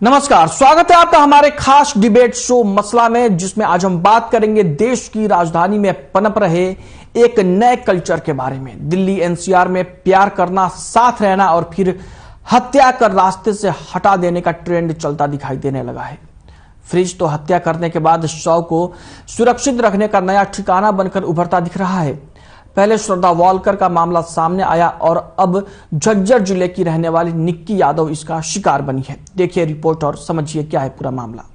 नमस्कार, स्वागत है आपका हमारे खास डिबेट शो मसला में, जिसमें आज हम बात करेंगे देश की राजधानी में पनप रहे एक नए कल्चर के बारे में। दिल्ली एनसीआर में प्यार करना, साथ रहना और फिर हत्या कर रास्ते से हटा देने का ट्रेंड चलता दिखाई देने लगा है। फ्रिज तो हत्या करने के बाद शव को सुरक्षित रखने का नया ठिकाना बनकर उभरता दिख रहा है। पहले श्रद्धा वालकर का मामला सामने आया और अब झज्जर जिले की रहने वाली निक्की यादव इसका शिकार बनी है। देखिए रिपोर्ट और समझिए क्या है पूरा मामला।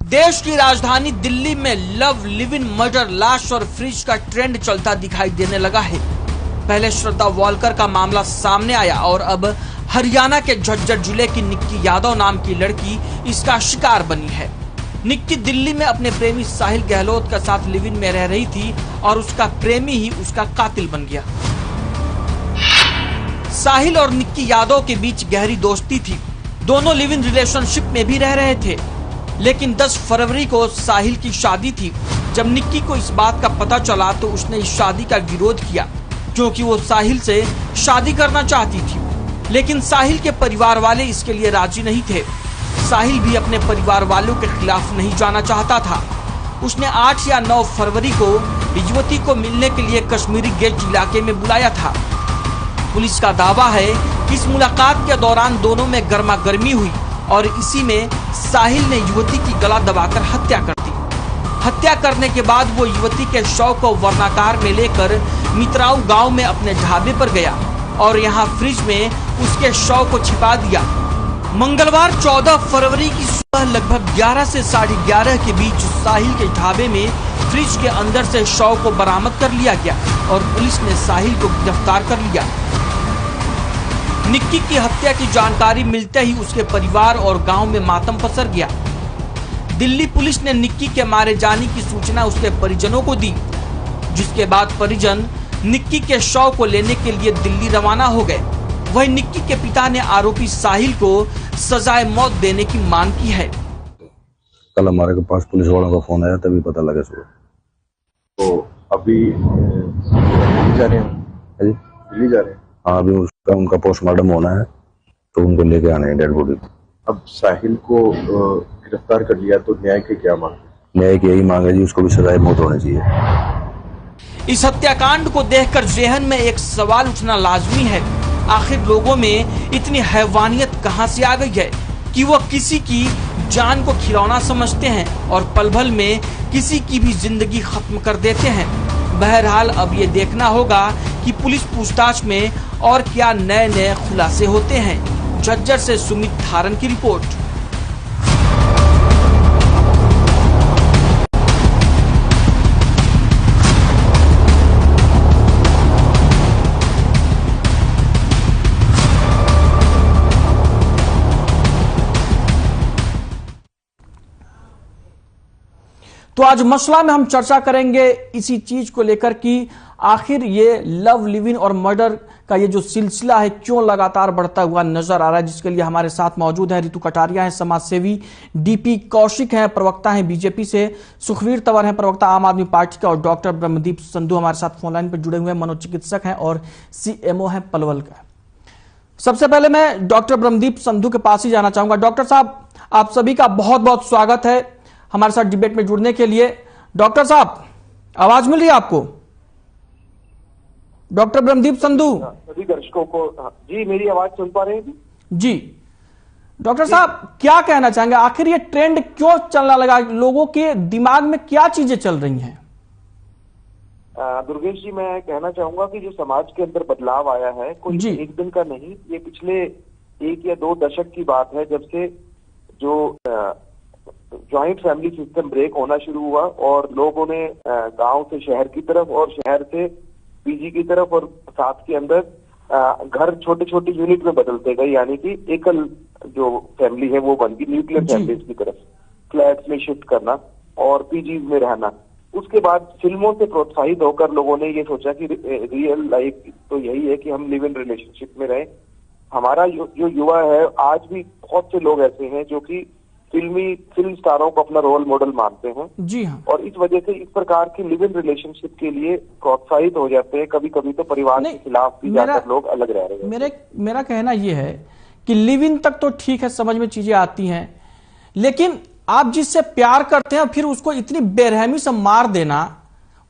देश की राजधानी दिल्ली में लव, लिव इन, मर्डर, लाश और फ्रिज का ट्रेंड चलता दिखाई देने लगा है। पहले श्रद्धा वालकर का मामला सामने आया और अब हरियाणा के झज्जर जिले की निक्की यादव नाम की लड़की इसका शिकार बनी है। निक्की दिल्ली में अपने प्रेमी साहिल गहलोत के साथ लिव इन में रह रही थी और उसका प्रेमी ही उसका कातिल बन गया। साहिल और निक्की यादव के बीच गहरी दोस्ती थी। दोनों लिव इन रिलेशनशिप में भी रह रहे थे, लेकिन 10 फरवरी को साहिल की शादी थी। जब निक्की को इस बात का पता चला तो उसने इस शादी का विरोध किया, क्योंकि वो साहिल से शादी करना चाहती थी। लेकिन साहिल के परिवार वाले इसके लिए राजी नहीं थे। साहिल भी अपने परिवार वालों के खिलाफ नहीं जाना चाहता था। उसने 8 या 9 फरवरी को युवती को मिलने के लिए कश्मीरी गेट इलाके में बुलाया था। पुलिस का दावा है कि इस मुलाकात के दौरान दोनों में गर्मा गर्मी हुई और इसी में साहिल ने युवती की गला दबाकर हत्या कर दी। हत्या करने के बाद वो युवती के शव को वर्णाकार में लेकर मित्राऊ गांव में अपने ढाबे पर गया और यहां फ्रिज में उसके शव को छिपा दिया। मंगलवार 14 फरवरी की सुबह लगभग 11 से 11:30 के बीच साहिल के ढाबे में फ्रिज के अंदर से शव को बरामद कर लिया गया और पुलिस ने साहिल को गिरफ्तार कर लिया। निक्की की हत्या की जानकारी मिलते ही उसके परिवार और गांव में मातम पसर गया। दिल्ली पुलिस ने निक्की के मारे जाने की सूचना उसके परिजनों को दी, जिसके बाद परिजन निक्की के शव को लेने के लिए दिल्ली रवाना हो गए। वहीं निक्की के पिता ने आरोपी साहिल को सजाए मौत देने की मांग की है। कल हमारे पास पुलिस वालों का फोन आया, तभी पता लगा सुबह। तो अभी दिल्ली जा रहे हैं? दिल्ली जा रहे हैं? हाँ, अभी उनका पोस्टमार्टम होना है, तो उनको लेके आने हैं डेड बॉडी। अब साहिल को गिरफ्तार कर लिया तो न्याय की क्या मांग? न्याय की यही मांग है जी, उसको भी सजाए मौत होनी चाहिए। इस हत्याकांड को देखकर जहन में एक सवाल उठना लाजमी है। आखिर लोगों में इतनी हैवानियत कहां से आ गई है कि वो किसी की जान को खिलौना समझते हैं और पल भर में किसी की भी जिंदगी खत्म कर देते हैं। बहरहाल अब ये देखना होगा कि पुलिस पूछताछ में और क्या नए नए खुलासे होते हैं। झज्जर से सुमित धारन की रिपोर्ट। तो आज मसला में हम चर्चा करेंगे इसी चीज को लेकर कि आखिर ये लव, लिव इन और मर्डर का ये जो सिलसिला है क्यों लगातार बढ़ता हुआ नजर आ रहा है, जिसके लिए हमारे साथ मौजूद है रितु कटारिया है, समाजसेवी, डीपी कौशिक हैं, प्रवक्ता हैं बीजेपी से, सुखवीर तंवर हैं, प्रवक्ता आम आदमी पार्टी का, और डॉक्टर ब्रह्मदीप संधू हमारे साथ फोनलाइन पर जुड़े हुए हैं, मनोचिकित्सक हैं और सीएमओ हैं पलवल का। सबसे पहले मैं डॉक्टर ब्रह्मदीप संधू के पास ही जाना चाहूंगा। डॉक्टर साहब, आप सभी का बहुत बहुत स्वागत है हमारे साथ डिबेट में जुड़ने के लिए। डॉक्टर साहब, आवाज मिल रही है आपको? डॉक्टर ब्रह्मदीप संधू, सभी दर्शकों को जी मेरी आवाज सुन पा रहे हैं? जी डॉक्टर साहब, क्या कहना चाहेंगे? आखिर ये ट्रेंड क्यों चलने लगा? लोगों के दिमाग में क्या चीजें चल रही हैं? दुर्गेश जी, मैं कहना चाहूंगा कि जो समाज के अंदर बदलाव आया है कोई एक दिन का नहीं, ये पिछले 1 या 2 दशक की बात है, जब से जो जॉइंट फैमिली सिस्टम ब्रेक होना शुरू हुआ और लोगों ने गांव से शहर की तरफ और शहर से पीजी की तरफ और साथ के अंदर घर छोटे छोटे यूनिट में बदलते गए, यानी कि एकल जो फैमिली है वो बन गई न्यूक्लियर फैमिलीज की तरफ, फ्लैट्स में शिफ्ट करना और पीजीज में रहना। उसके बाद फिल्मों से प्रोत्साहित होकर लोगों ने ये सोचा कि रियल लाइफ तो यही है कि हम लिव इन रिलेशनशिप में रहें, हमारा जो युवा है, आज भी बहुत से लोग ऐसे हैं जो कि फिल्म स्टारों को अपना रोल मॉडल मानते हैं। जी हाँ। और इस वजह से इस प्रकार की लिव इन रिलेशनशिप के लिए प्रोत्साहित हो जाते हैं। कभी कभी तो परिवार के खिलाफ भी जाकर लोग अलग रह रहे हैं। मेरा कहना यह है कि लिव इन तक तो ठीक है, समझ में चीजें आती हैं, लेकिन आप जिससे प्यार करते हैं फिर उसको इतनी बेरहमी से मार देना,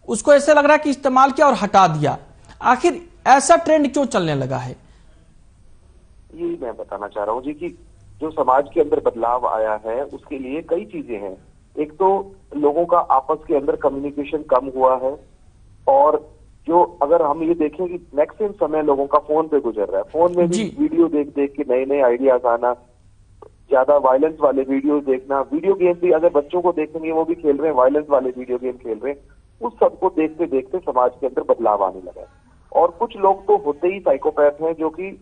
उसको ऐसे लग रहा है कि इस्तेमाल किया और हटा दिया, आखिर ऐसा ट्रेंड क्यों चलने लगा है? यही मैं बताना चाह रहा हूँ जी कि जो समाज के अंदर बदलाव आया है उसके लिए कई चीजें हैं। एक तो लोगों का आपस के अंदर कम्युनिकेशन कम हुआ है, और जो अगर हम ये देखें कि मैक्सिमम समय लोगों का फोन पे गुजर रहा है, फोन में भी वीडियो देख देख के नए नए आइडियाज आना, ज्यादा वायलेंस वाले वीडियो देखना, वीडियो गेम भी अगर बच्चों को देखेंगे वो भी खेल रहे हैं, वायलेंस वाले वीडियो गेम खेल रहे हैं, उस सबको देखते देखते समाज के अंदर बदलाव आने लगा है। और कुछ लोग तो होते ही साइकोपैथ हैं जो कि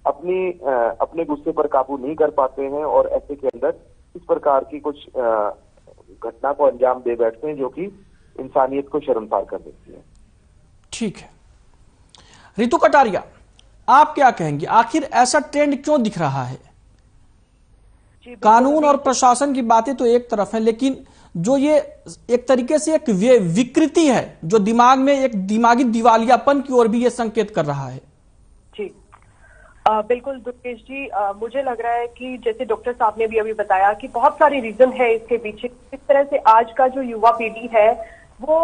अपने गुस्से पर काबू नहीं कर पाते हैं और ऐसे के अंदर इस प्रकार की कुछ घटना को अंजाम दे बैठते हैं जो कि इंसानियत को शर्मसार कर देती है। ठीक है, रितु कटारिया, आप क्या कहेंगे, आखिर ऐसा ट्रेंड क्यों दिख रहा है? कानून और प्रशासन की बातें तो एक तरफ है, लेकिन जो ये एक तरीके से एक विकृति है जो दिमाग में एक दिमागी दिवालियापन की ओर भी ये संकेत कर रहा है। जी बिल्कुल दुर्गेश जी, मुझे लग रहा है कि जैसे डॉक्टर साहब ने भी अभी बताया कि बहुत सारी रीजन है इसके पीछे। इस तरह से आज का जो युवा पीढ़ी है वो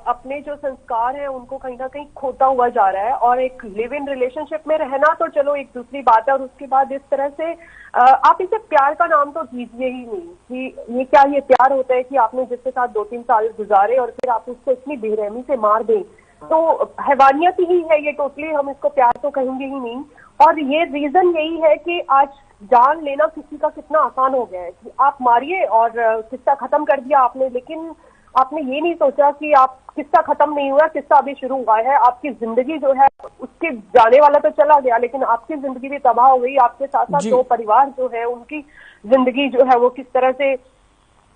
अपने जो संस्कार है उनको कहीं ना कहीं खोता हुआ जा रहा है, और एक लिव इन रिलेशनशिप में रहना तो चलो एक दूसरी बात है, और उसके बाद इस तरह से आप इसे प्यार का नाम तो दीजिए ही नहीं कि ये प्यार होता है कि आपने जिसके साथ 2-3 साल गुजारे और फिर आप उसको इतनी बेरहमी से मार दें, तो हैवानियत ही है ये, टोटली हम इसको प्यार तो कहेंगे ही नहीं। और ये रीजन यही है कि आज जान लेना किसी का कितना आसान हो गया है कि आप मारिए और किस्सा खत्म कर दिया आपने, लेकिन आपने ये नहीं सोचा कि आप किस्सा खत्म नहीं हुआ, किस्सा अभी शुरू हुआ है। आपकी जिंदगी जो है उसके जाने वाला तो चला गया, लेकिन आपकी जिंदगी भी तबाह हो गई, आपके साथ साथ 2 परिवार जो है उनकी जिंदगी जो है वो किस तरह से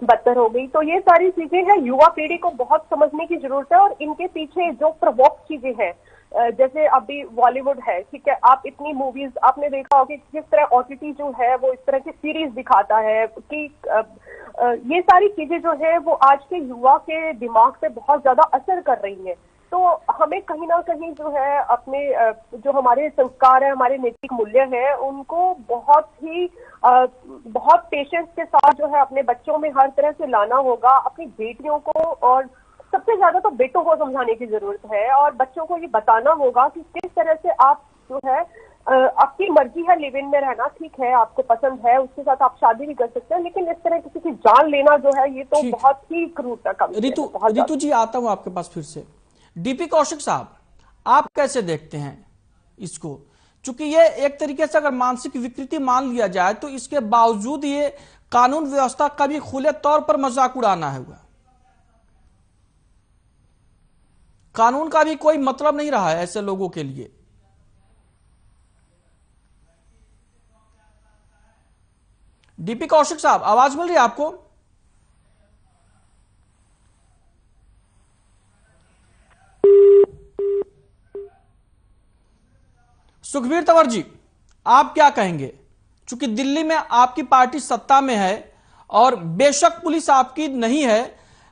बदतर हो गई। तो ये सारी चीजें हैं, युवा पीढ़ी को बहुत समझने की जरूरत है, और इनके पीछे जो प्रवोक चीजें हैं, जैसे अभी बॉलीवुड है, ठीक है, आप इतनी मूवीज आपने देखा होगा कि किस तरह OTT जो है वो इस तरह की सीरीज दिखाता है कि ये सारी चीजें जो है वो आज के युवा के दिमाग पे बहुत ज्यादा असर कर रही है। तो हमें कहीं ना कहीं जो है अपने जो हमारे संस्कार है, हमारे नैतिक मूल्य है, उनको बहुत पेशेंस के साथ जो है अपने बच्चों में हर तरह से लाना होगा। अपनी बेटियों को और सबसे ज्यादा तो बेटों को समझाने की जरूरत है, और बच्चों को ये बताना होगा कि किस तरह से आप जो है आपकी मर्जी है लिव इन में रहना, ठीक है, आपको पसंद है, उसके साथ आप शादी भी कर सकते हैं, लेकिन इस तरह किसी की जान लेना जो है ये तो बहुत ही क्रूरता का। रितु जी, आता हूं आपके पास फिर से। डीपी कौशिक साहब, आप कैसे देखते हैं इसको? चूंकि ये एक तरीके से अगर मानसिक विकृति मान लिया जाए तो इसके बावजूद ये कानून व्यवस्था का भी खुले तौर पर मजाक उड़ाना है हुआ। कानून का भी कोई मतलब नहीं रहा है ऐसे लोगों के लिए। डीपी कौशिक साहब, आवाज मिल रही है आपको? सुखबीर तंवर जी, आप क्या कहेंगे? चूंकि दिल्ली में आपकी पार्टी सत्ता में है और बेशक पुलिस आपकी नहीं है,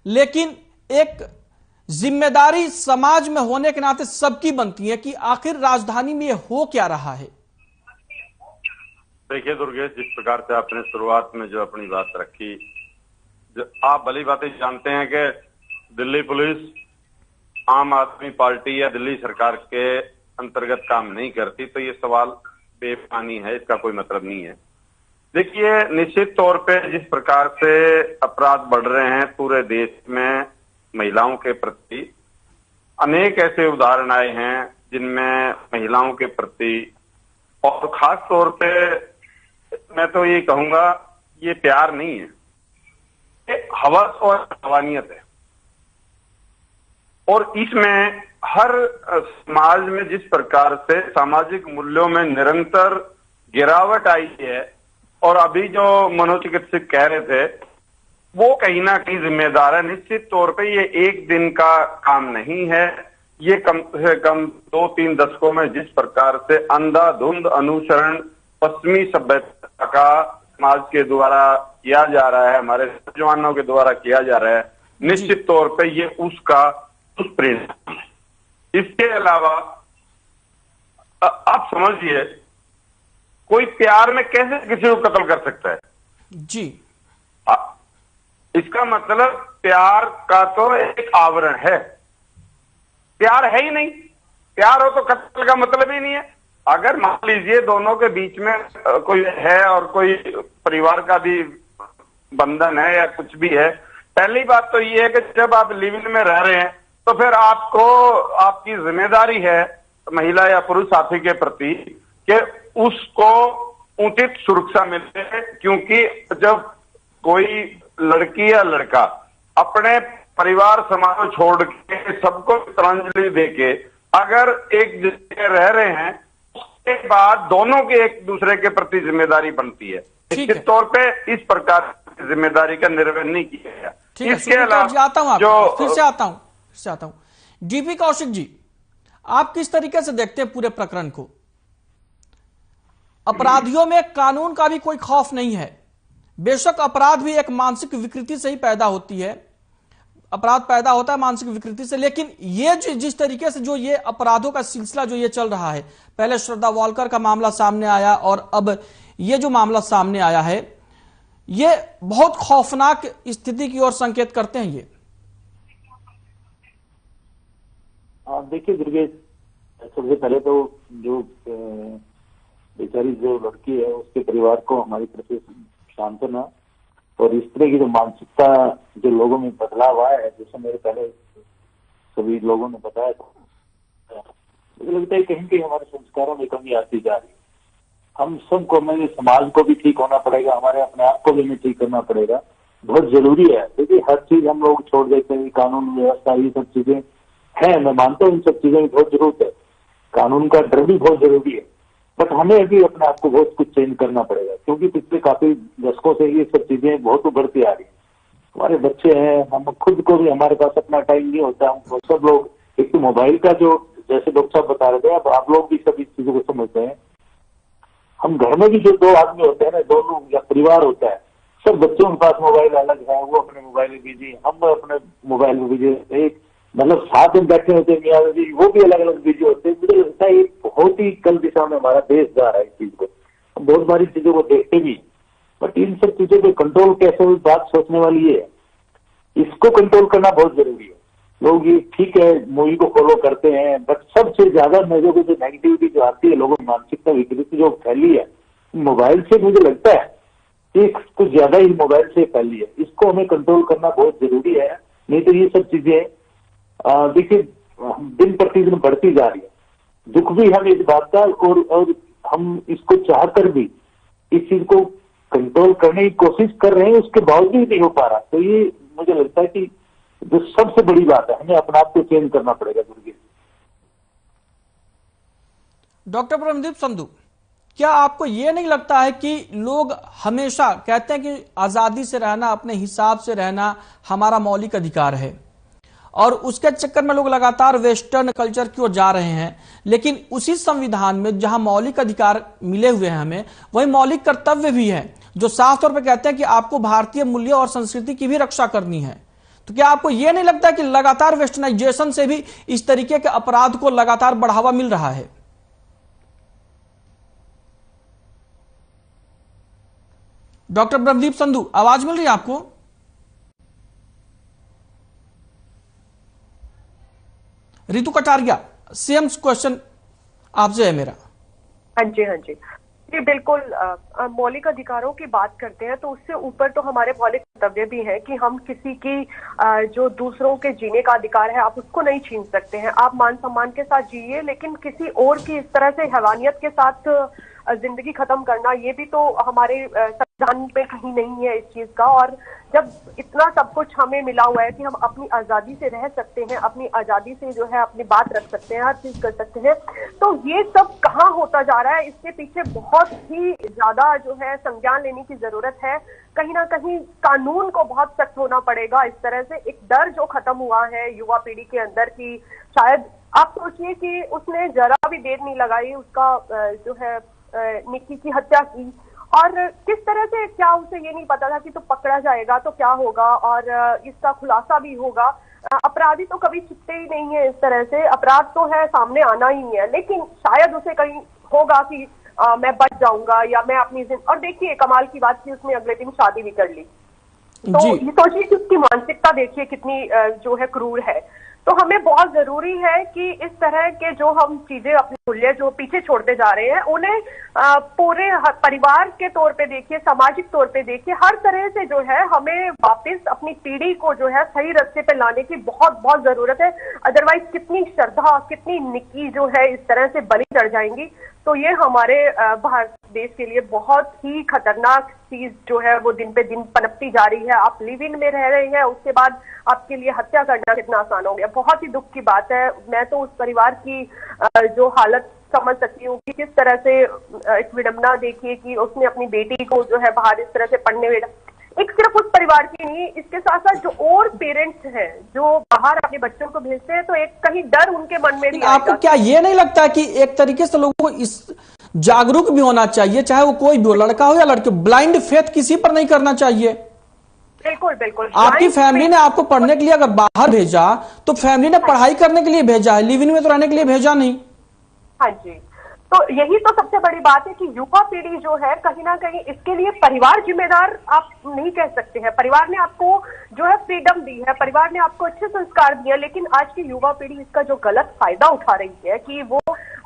लेकिन एक जिम्मेदारी समाज में होने के नाते सबकी बनती है कि आखिर राजधानी में हो क्या रहा है। देखिए दुर्गेश, जिस प्रकार से आपने शुरुआत में जो अपनी बात रखी, जो आप भली बातें जानते हैं कि दिल्ली पुलिस आम आदमी पार्टी या दिल्ली सरकार के अंतर्गत काम नहीं करती, तो ये सवाल बेमानी है, इसका कोई मतलब नहीं है। देखिए, निश्चित तौर पे जिस प्रकार से अपराध बढ़ रहे हैं पूरे देश में महिलाओं के प्रति, अनेक ऐसे उदाहरण आए हैं जिनमें महिलाओं के प्रति, और खास तौर पे मैं तो ये कहूंगा ये प्यार नहीं है, ये हवस और हवानियत है। और इसमें हर समाज में जिस प्रकार से सामाजिक मूल्यों में निरंतर गिरावट आई है, और अभी जो मनोचिकित्सक कह रहे थे वो कहीं ना कहीं जिम्मेदार है। निश्चित तौर पे ये एक दिन का काम नहीं है, ये कम से कम 2-3 दशकों में जिस प्रकार से अंधाधुंध अनुसरण पश्चिमी सभ्यता का समाज के द्वारा किया जा रहा है, हमारे नौजवानों के द्वारा किया जा रहा है, निश्चित तौर पे ये उसका दुष्परिणाम है। इसके अलावा आप समझिए, कोई प्यार में कैसे किसी को कत्ल कर सकता है जी? इसका मतलब प्यार का तो एक आवरण है, प्यार है ही नहीं। प्यार हो तो कत्ल का मतलब ही नहीं है। अगर मान लीजिए दोनों के बीच में कोई है और कोई परिवार का भी बंधन है या कुछ भी है, पहली बात तो ये है कि जब आप लिव इन में रह रहे हैं तो फिर आपको आपकी जिम्मेदारी है महिला या पुरुष साथी के प्रति कि उसको उचित सुरक्षा मिले, क्योंकि जब कोई लड़की या लड़का अपने परिवार समाज छोड़ के सबको श्रद्धांजलि देके अगर एक जगह रह रहे हैं, उसके बाद दोनों की एक दूसरे के प्रति जिम्मेदारी बनती है। निश्चित तौर पे इस प्रकार की जिम्मेदारी का निर्वहन नहीं किया गया। इसके अलावा जो फिर से आता हूं डीपी कौशिक जी, आप किस तरीके से देखते हैं पूरे प्रकरण को? अपराधियों में कानून का भी कोई खौफ नहीं है। बेशक अपराध भी एक मानसिक विकृति से ही पैदा होती है, अपराध पैदा होता है मानसिक विकृति से, लेकिन ये जिस तरीके से जो ये अपराधों का सिलसिला जो ये चल रहा है, पहले श्रद्धा वालकर का मामला सामने आया और अब ये जो मामला सामने आया है, ये बहुत खौफनाक स्थिति की ओर संकेत करते हैं। ये देखिए दुर्गेश, सबसे पहले तो जो बेचारी जो लड़की है उसके परिवार को हमारी तरफ से सांत्वना, और इस तरह की जो मानसिकता जो लोगों में बदलाव आया है, जैसे मेरे पहले सभी लोगों ने बताया था, मुझे लगता है कहीं कहीं हमारे संस्कारों में कमी आती जा रही है। हम सबको, हमारे समाज को भी ठीक होना पड़ेगा, हमारे अपने आप को भी हमें ठीक करना पड़ेगा, बहुत जरूरी है। क्योंकि हर चीज हम लोग छोड़ देते हैं, कानून व्यवस्था ये सब चीजें है, मैं मानता हूँ इन सब चीजों की बहुत जरूरत है, कानून का डर भी बहुत जरूरी है, बट हमें अभी अपने आप को बहुत कुछ चेंज करना पड़ेगा, क्योंकि पिछले काफी दशकों से ये सब चीजें बहुत उभरती आ रही है। हमारे बच्चे हैं, हम खुद को भी, हमारे पास अपना टाइम नहीं होता, हम सब लोग एक तो मोबाइल का जो, जैसे डॉक्टर साहब बता रहे थे, अब आप लोग भी सब इस चीजों को समझते हैं। हम घर में भी जो दो आदमी होते हैं ना, दो लोग या परिवार होता है, सब बच्चों के पास मोबाइल अलग है, वो अपने मोबाइल में बिजी, हम अपने मोबाइल में बिजी, एक मतलब साथ में बैठे होते हैं मियां बीवी, वो भी अलग अलग बिजी होते हैं। मुझे लगता है एक बहुत ही गलत दिशा में हमारा देश जा रहा है इस चीज को, हम बहुत सारी चीजों को देखते भी, बट इन सब चीजों पे कंट्रोल कैसे हुई बात सोचने वाली है, इसको कंट्रोल करना बहुत जरूरी है। लोग ये ठीक है मूवी को फॉलो करते हैं, बट सबसे ज्यादा लोगों को जो नेगेटिविटी जो आती है, लोगों की मानसिकता विकृति जो फैली है मोबाइल से, मुझे लगता है कि कुछ ज्यादा ही मोबाइल से फैली है, इसको हमें कंट्रोल करना बहुत जरूरी है। नहीं तो ये सब चीजें देखिए दिन प्रतिदिन बढ़ती जा रही है, दुख भी हम इस बात का, और हम इसको चाहकर भी इस चीज को कंट्रोल करने की कोशिश कर रहे हैं, उसके बावजूद नहीं हो पा रहा। तो ये मुझे लगता है कि जो सबसे बड़ी बात है, हमें अपने आप को चेंज करना पड़ेगा। दुर्गे डॉक्टर परमदीप संधू, क्या आपको यह नहीं लगता है कि लोग हमेशा कहते हैं कि आजादी से रहना, अपने हिसाब से रहना हमारा मौलिक अधिकार है, और उसके चक्कर में लोग लगातार वेस्टर्न कल्चर की ओर जा रहे हैं, लेकिन उसी संविधान में जहां मौलिक अधिकार मिले हुए हैं हमें, वही मौलिक कर्तव्य भी है जो साफ तौर पर कहते हैं कि आपको भारतीय मूल्य और संस्कृति की भी रक्षा करनी है। तो क्या आपको यह नहीं लगता कि लगातार वेस्टर्नाइजेशन से भी इस तरीके के अपराध को लगातार बढ़ावा मिल रहा है? डॉक्टर परमदीप संधू, आवाज मिल रही है आपको? रितु कटारिया, सेम क्वेश्चन आपसे है मेरा। हाँ जी, हाँ जी, जी बिल्कुल। मौलिक अधिकारों की बात करते हैं तो उससे ऊपर तो हमारे मौलिक कर्तव्य भी है कि हम किसी की जो दूसरों के जीने का अधिकार है, आप उसको नहीं छीन सकते हैं। आप मान सम्मान के साथ जिए, लेकिन किसी और की इस तरह से हैवानियत के साथ जिंदगी खत्म करना, ये भी तो हमारे जान में कहीं नहीं है इस चीज का। और जब इतना सब कुछ हमें मिला हुआ है कि हम अपनी आजादी से रह सकते हैं, अपनी आजादी से जो है अपनी बात रख सकते हैं, हर चीज कर सकते हैं, तो ये सब कहाँ होता जा रहा है, इसके पीछे बहुत ही ज्यादा जो है संज्ञान लेने की जरूरत है। कहीं ना कहीं कानून को बहुत सख्त होना पड़ेगा। इस तरह से एक डर जो खत्म हुआ है युवा पीढ़ी के अंदर की, शायद आप सोचिए कि उसने जरा भी देर नहीं लगाई, उसका जो है निक्की की हत्या की, और किस तरह से, क्या उसे ये नहीं पता था कि तो पकड़ा जाएगा तो क्या होगा और इसका खुलासा भी होगा। अपराधी तो कभी छिपते ही नहीं है इस तरह से, अपराध तो है सामने आना ही है, लेकिन शायद उसे कहीं होगा कि मैं बच जाऊंगा या मैं अपनी और देखिए कमाल की बात की उसने अगले दिन शादी भी कर ली। तो ये सोचिए कि उसकी मानसिकता देखिए कितनी जो है क्रूर है। तो हमें बहुत जरूरी है कि इस तरह के जो हम चीजें अपने मूल्य जो पीछे छोड़ते जा रहे हैं उन्हें पूरे परिवार के तौर पे देखिए, सामाजिक तौर पे देखिए, हर तरह से जो है हमें वापस अपनी पीढ़ी को जो है सही रास्ते पे लाने की बहुत बहुत जरूरत है। अदरवाइज कितनी श्रद्धा, कितनी निक्की जो है इस तरह से बलि चढ़ जाएंगी, तो ये हमारे भारत देश के लिए बहुत ही खतरनाक चीज जो है वो दिन पे दिन पनपती जा रही है। आप लिव इन में रह रहे हैं, उसके बाद आपके लिए हत्या करना कितना आसान हो गया। बहुत ही दुख की बात है। मैं तो उस परिवार की जो हालत समझ सकती हूँ कि किस तरह से एक विडंबना देखिए कि उसने अपनी बेटी को जो है बाहर इस तरह से पढ़ने भेजा। एक सिर्फ उस परिवार की नहीं, इसके साथ साथ जो और पेरेंट्स हैं जो बाहर अपने बच्चों को भेजते हैं, तो एक कहीं डर उनके मन में भी आपको क्या ये नहीं लगता कि एक तरीके से लोगों को इस जागरूक भी होना चाहिए, चाहे वो कोई भी हो, लड़का हो या लड़की, ब्लाइंड फेथ किसी पर नहीं करना चाहिए। बिल्कुल बिल्कुल। आपकी फैमिली ने आपको पढ़ने के लिए अगर बाहर भेजा तो फैमिली ने पढ़ाई करने के लिए भेजा है, लिव इन में तो रहने के लिए भेजा नहीं। हाँ जी, तो यही तो सबसे बड़ी बात है कि युवा पीढ़ी जो है कहीं ना कहीं इसके लिए परिवार जिम्मेदार आप नहीं कह सकते हैं। परिवार ने आपको जो है फ्रीडम दी है, परिवार ने आपको अच्छे संस्कार दिए, लेकिन आज की युवा पीढ़ी इसका जो गलत फायदा उठा रही है कि वो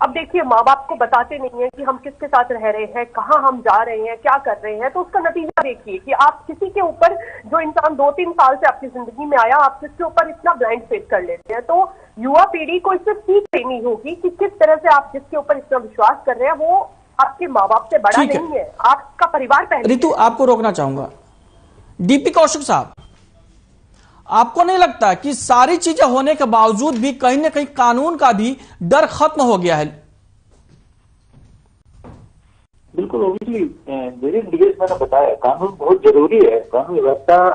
अब देखिए माँ बाप को बताते नहीं है कि हम किसके साथ रह रहे हैं, कहाँ हम जा रहे हैं, क्या कर रहे हैं। तो उसका नतीजा देखिए कि आप किसी के ऊपर, जो इंसान 2-3 साल से आपकी जिंदगी में आया, आप किसके ऊपर इतना ब्लाइंड फेथ कर लेते हैं। तो युवा पीढ़ी को इससे सीख लेनी होगी कि किस तरह से आप जिसके ऊपर इतना विश्वास कर रहे हैं वो आपके माँ बाप से बड़ा नहीं है, आपका परिवार पहले। ऋतु, आपको रोकना चाहूंगा। डीपी कौशिक साहब, आपको नहीं लगता कि सारी चीजें होने के बावजूद भी कहीं ना कहीं कानून का भी डर खत्म हो गया है? बिल्कुल, ओबियसली मेरे निर्देश मैंने बताया कानून बहुत जरूरी है, कानून व्यवस्था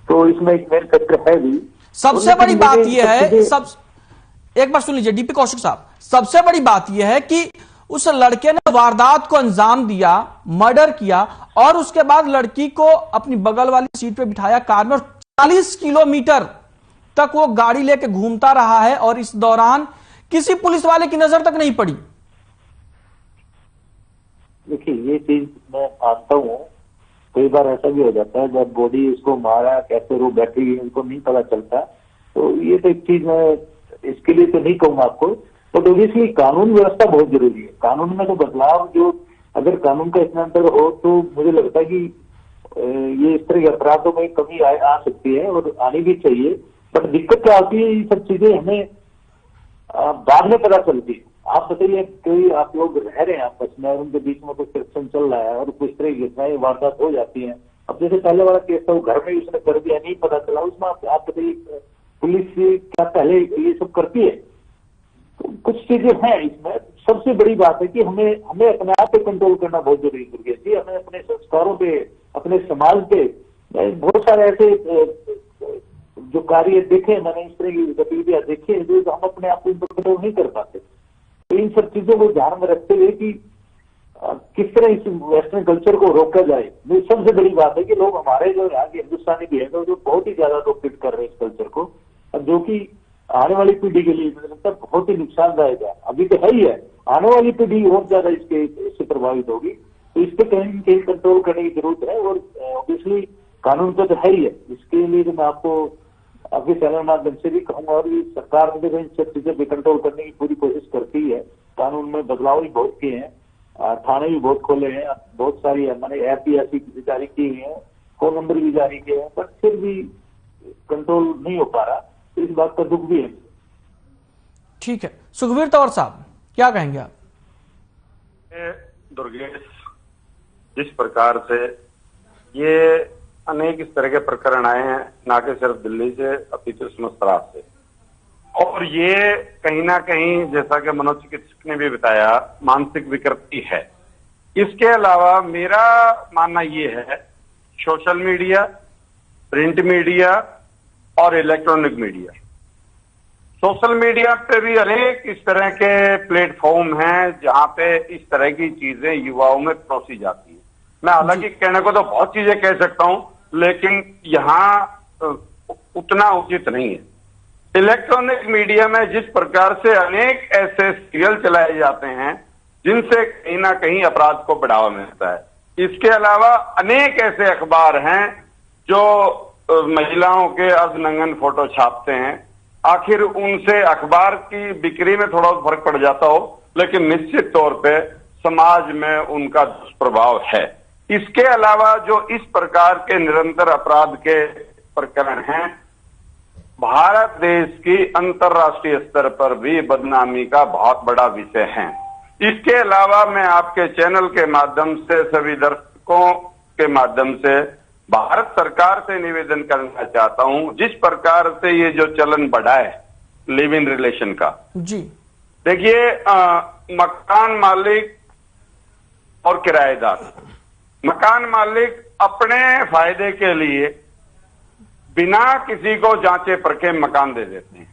तो इसमें एक मेन फैक्टर है भी। सबसे बड़ी बात यह है, एक बार सुन लीजिए डीपी कौशिक साहब, सबसे बड़ी बात यह है कि उस लड़के ने वारदात को अंजाम दिया, मर्डर किया, और उसके बाद लड़की को अपनी बगल वाली सीट पे बिठाया कार में, और 40 किलोमीटर तक वो गाड़ी लेके घूमता रहा है, और इस दौरान किसी पुलिस वाले की नजर तक नहीं पड़ी। देखिए, ये चीज मैं मानता हूँ, कई बार ऐसा भी हो जाता है जब बॉडी उसको मारा, कैसे रो बैठी उनको नहीं पता चलता। तो ये तो एक चीज मैं इसके लिए तो नहीं कहूंगा आपको, बट ओबियसली कानून व्यवस्था बहुत जरूरी है। कानून में तो बदलाव, जो अगर कानून का इतना अंतर हो तो मुझे लगता है कि ये इस तरह के अपराधों में कमी आ सकती है और आनी भी चाहिए। बट दिक्कत क्या आती है, ये सब चीजें हमें बाद में पता चलती है। आप बताइए, कोई आप लोग रह रहे हैं आपस में और उनके बीच में कुछ करप्शन चल रहा है और कुछ तरह की घटनाएं वारदात हो जाती हैं। अब जैसे पहले वाला केस था, वो घर में उसने कर दिया, नहीं पता चला, उसमें आप बताइए पुलिस क्या पहले ये सब करती है? तो कुछ चीजें हैं इसमें। सबसे बड़ी बात है कि हमें अपने आप पे कंट्रोल करना बहुत जरूरी है जी। हमें अपने संस्कारों पे, अपने समाज पे, बहुत सारे ऐसे जो कार्य देखे मैंने, इस तरह की गतिविधियां देखी है जो हम अपने आप को कंट्रोल नहीं कर पाते। तो इन सब चीजों को ध्यान में रखते हुए कि किस तरह इस वेस्टर्न कल्चर को रोका जाए। सबसे बड़ी बात है कि लोग हमारे जो यहाँ के हिंदुस्तानी भी है जो बहुत ही ज्यादा अडॉप्टेड कर रहे हैं इस कल्चर को, जो कि आने वाली पीढ़ी के लिए मुझे लगता है बहुत ही नुकसानदायक है। अभी तो है ही है, आने वाली पीढ़ी और ज्यादा इससे प्रभावित होगी। तो इस पे कहीं कहीं कंट्रोल करने की जरूरत है, और ऑब्वियसली कानून तो है ही है। इसके लिए तो मैं आपको आपके चैनल माध्यम से भी कहूंगा, और ये सरकार ने इन सब चीजों पे कंट्रोल करने की पूरी कोशिश करती है। कानून में बदलाव भी बहुत किए हैं, थाने भी बहुत खोले हैं, बहुत सारी मैंने ऐप भी ऐसी जारी की हुई है, फोन नंबर भी जारी किए हैं, पर फिर भी कंट्रोल नहीं हो पा रहा। तो इस बात का दुख भी है। ठीक है, सुखबीर तंवर साहब क्या कहेंगे आप? दुर्गेश, जिस प्रकार से ये अनेक इस तरह के प्रकरण आए हैं, ना कि सिर्फ दिल्ली से अपितु समस्त राज्य से। और ये कहीं ना कहीं, जैसा कि मनोचिकित्सक ने भी बताया, मानसिक विकृति है। इसके अलावा मेरा मानना ये है, सोशल मीडिया, प्रिंट मीडिया और इलेक्ट्रॉनिक मीडिया, सोशल मीडिया पे भी अनेक इस तरह के प्लेटफॉर्म हैं जहां पे इस तरह की चीजें युवाओं में परोसी जाती है। मैं हालांकि कहने को तो बहुत चीजें कह सकता हूं, लेकिन यहाँ उतना उचित नहीं है। इलेक्ट्रॉनिक मीडिया में जिस प्रकार से अनेक ऐसे सीरियल चलाए जाते हैं जिनसे कहीं ना कहीं अपराध को बढ़ावा मिलता है। इसके अलावा अनेक ऐसे अखबार हैं जो महिलाओं के अर्धनंगन फोटो छापते हैं। आखिर उनसे अखबार की बिक्री में थोड़ा फर्क पड़ जाता हो, लेकिन निश्चित तौर पे समाज में उनका दुष्प्रभाव है। इसके अलावा जो इस प्रकार के निरंतर अपराध के प्रकरण हैं, भारत देश की अंतर्राष्ट्रीय स्तर पर भी बदनामी का बहुत बड़ा विषय है। इसके अलावा मैं आपके चैनल के माध्यम से, सभी दर्शकों के माध्यम से भारत सरकार से निवेदन करना चाहता हूं, जिस प्रकार से ये जो चलन बढ़ा है लिव इन रिलेशन का, जी देखिए, मकान मालिक और किराएदार, मकान मालिक अपने फायदे के लिए बिना किसी को जांचे परखे मकान दे देते हैं।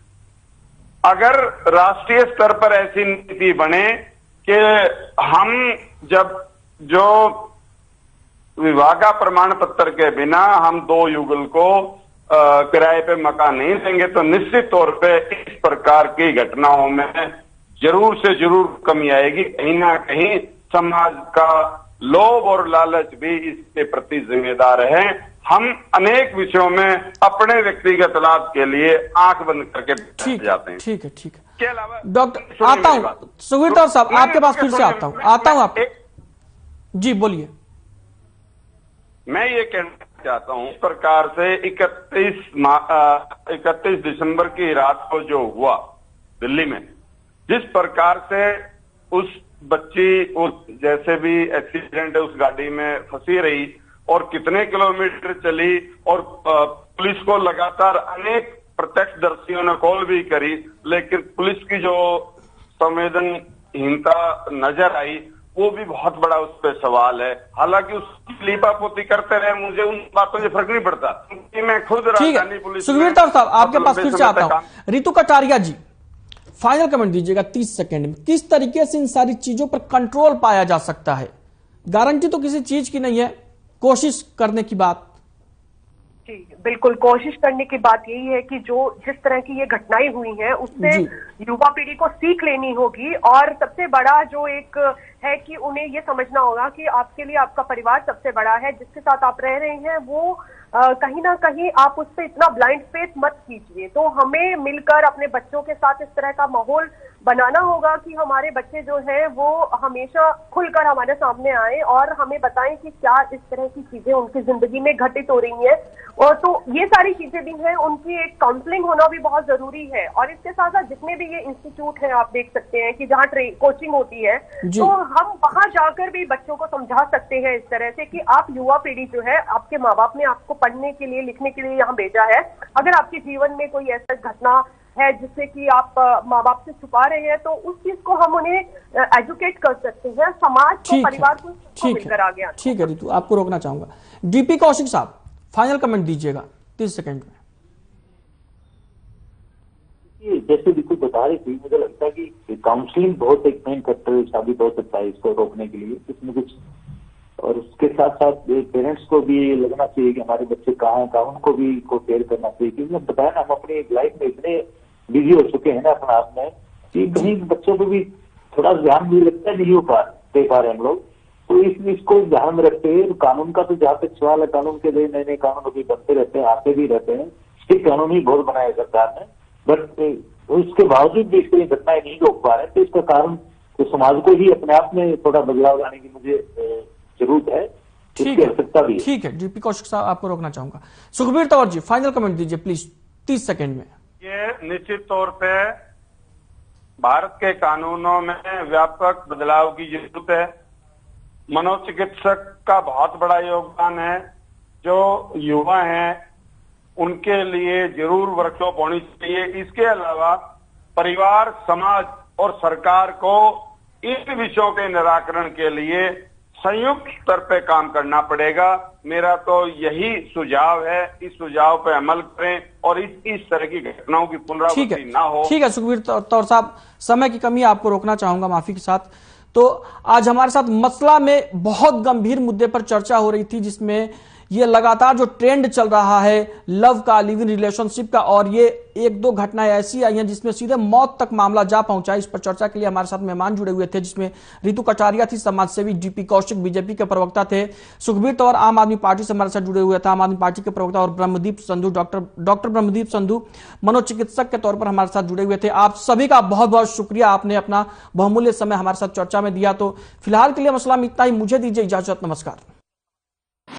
अगर राष्ट्रीय स्तर पर ऐसी नीति बने कि हम जब जो विवाह का प्रमाण पत्र के बिना हम 2 युगल को किराए पे मकान नहीं देंगे, तो निश्चित तौर पे इस प्रकार की घटनाओं में जरूर से जरूर कमी आएगी। कहीं ना कहीं समाज का लोभ और लालच भी इसके प्रति जिम्मेदार है। हम अनेक विषयों में अपने व्यक्तिगत लाभ के लिए आंख बंद करके बैठ जाते हैं। ठीक है, ठीक है। के अलावा डॉक्टर, आता हूं सुखवीर साहब, आपके पास फिर से आता हूं आप जी बोलिए। मैं ये कहना चाहता हूं, इस प्रकार से 31 दिसंबर की रात को जो हुआ दिल्ली में, जिस प्रकार से उस बच्ची उस जैसे भी एक्सीडेंट है उस गाड़ी में फंसी रही और कितने किलोमीटर चली, और पुलिस को लगातार अनेक प्रत्यक्षदर्शियों ने कॉल भी करी, लेकिन पुलिस की जो संवेदनहीनता नजर आई वो भी बहुत बड़ा उस पर सवाल है। हालांकि उसकी लीपापोती करते रहे, मुझे उन बातों से फर्क नहीं पड़ता क्योंकि मैं खुद राजधानी पुलिस। सुखवीर साहब, आपके पास फिर से आता हूं। रितु कटारिया जी, फाइनल कमेंट दीजिएगा 30 सेकंड में। किस तरीके से इन सारी चीजों पर कंट्रोल पाया जा सकता है? गारंटी तो किसी चीज की नहीं है, कोशिश करने की बात। जी बिल्कुल, कोशिश करने की बात यही है कि जो जिस तरह की ये घटनाएं हुई हैं उससे युवा पीढ़ी को सीख लेनी होगी, और सबसे बड़ा जो एक है कि उन्हें ये समझना होगा कि आपके लिए आपका परिवार सबसे बड़ा है, जिसके साथ आप रह रहे हैं वो कहीं ना कहीं आप उस पर इतना ब्लाइंड फेथ मत कीजिए। तो हमें मिलकर अपने बच्चों के साथ इस तरह का माहौल बनाना होगा कि हमारे बच्चे जो हैं वो हमेशा खुलकर हमारे सामने आए और हमें बताएं कि क्या इस तरह की चीजें उनकी जिंदगी में घटित हो रही हैं। और तो ये सारी चीजें भी हैं, उनकी एक काउंसलिंग होना भी बहुत जरूरी है। और इसके साथ साथ जितने भी ये इंस्टीट्यूट हैं आप देख सकते हैं कि जहाँ कोचिंग होती है, तो हम वहां जाकर भी बच्चों को समझा सकते हैं इस तरह से कि आप युवा पीढ़ी जो है, आपके माँ बाप ने आपको पढ़ने के लिए लिखने के लिए यहाँ भेजा है, अगर आपके जीवन में कोई ऐसा घटना है जिससे कि आप माँ बाप से छुपा रहे हैं, तो उस चीज को हम उन्हें एजुकेट कर सकते हैं, समाज को, परिवार को मिलकर आगे आना। ठीक है रितु, आपको रोकना चाहूंगा। डीपी कौशिक साहब, फाइनल कमेंट दीजिएगा 30 सेकंड में। जैसे बिल्कुल बता रही थी, मुझे लगता है कि काउंसलिंग बहुत एक मेन फैक्टर साबित हो सकता है इसको रोकने के लिए, इसमें कुछ। और उसके साथ साथ पेरेंट्स को भी लगना चाहिए कि हमारे बच्चे कहाँ हैं, उनको भी को केयर करना चाहिए। क्योंकि मैं बताया ना, हम अपनी लाइफ में इतने बिजी हो चुके हैं ना अपने आप में कि कहीं बच्चों को भी थोड़ा ध्यान भी लगता है, नहीं हो दे पा रहे हम लोग। तो इसको ध्यान में रखते हुए कानून का तो जहाँ तक सवाल है, कानून के लिए नए नए कानून अभी बनते रहते हैं, आते भी रहते हैं। स्ट्रिक्ट कानून ही बहुत बनाया सरकार ने, बट उसके बावजूद भी इसके लिए घटनाएं नहीं रोक पा रहे। तो इसका कारण तो समाज को ही अपने आप में थोड़ा बदलाव लाने की मुझे जरूरत है, इसकी आवश्यकता भी है। ठीक है डीपी कौशिक साहब, आपको रोकना चाहूंगा। सुखबीर तंवर जी, फाइनल कमेंट दीजिए प्लीज 30 सेकंड में। ये निश्चित तौर पे भारत के कानूनों में व्यापक बदलाव की जरूरत है। मनोचिकित्सक का बहुत बड़ा योगदान है। जो युवा हैं उनके लिए जरूर वर्कशॉप होनी चाहिए। इसके अलावा परिवार, समाज और सरकार को इन विषयों के निराकरण के लिए संयुक्त स्तर पे काम करना पड़ेगा। मेरा तो यही सुझाव है, इस सुझाव पे अमल करें और इस तरह की घटनाओं की पुनरावृत्ति ना हो। ठीक है सुखबीर तौर साहब, समय की कमी, आपको रोकना चाहूंगा माफी के साथ। तो आज हमारे साथ मसला में बहुत गंभीर मुद्दे पर चर्चा हो रही थी, जिसमें ये लगातार जो ट्रेंड चल रहा है लव का, लिव इन रिलेशनशिप का, और ये एक दो घटनाएं ऐसी आई हैं जिसमें सीधे मौत तक मामला जा पहुंचा। इस पर चर्चा के लिए हमारे साथ मेहमान जुड़े हुए थे, जिसमें रितु कटारिया थी, समाजसेवी, डीपी कौशिक बीजेपी के प्रवक्ता थे, सुखबीर तौर आम आदमी पार्टी से हमारे साथ जुड़े हुए थे, आम आदमी पार्टी के प्रवक्ता, और ब्रह्मदीप संधू, डॉक्टर ब्रह्मदीप संधू मनोचिकित्सक के तौर पर हमारे साथ जुड़े हुए थे। आप सभी का बहुत बहुत शुक्रिया, आपने अपना बहुमूल्य समय हमारे साथ चर्चा में दिया। तो फिलहाल के लिए मसला में इतना ही, मुझे दीजिए इजाजत, नमस्कार।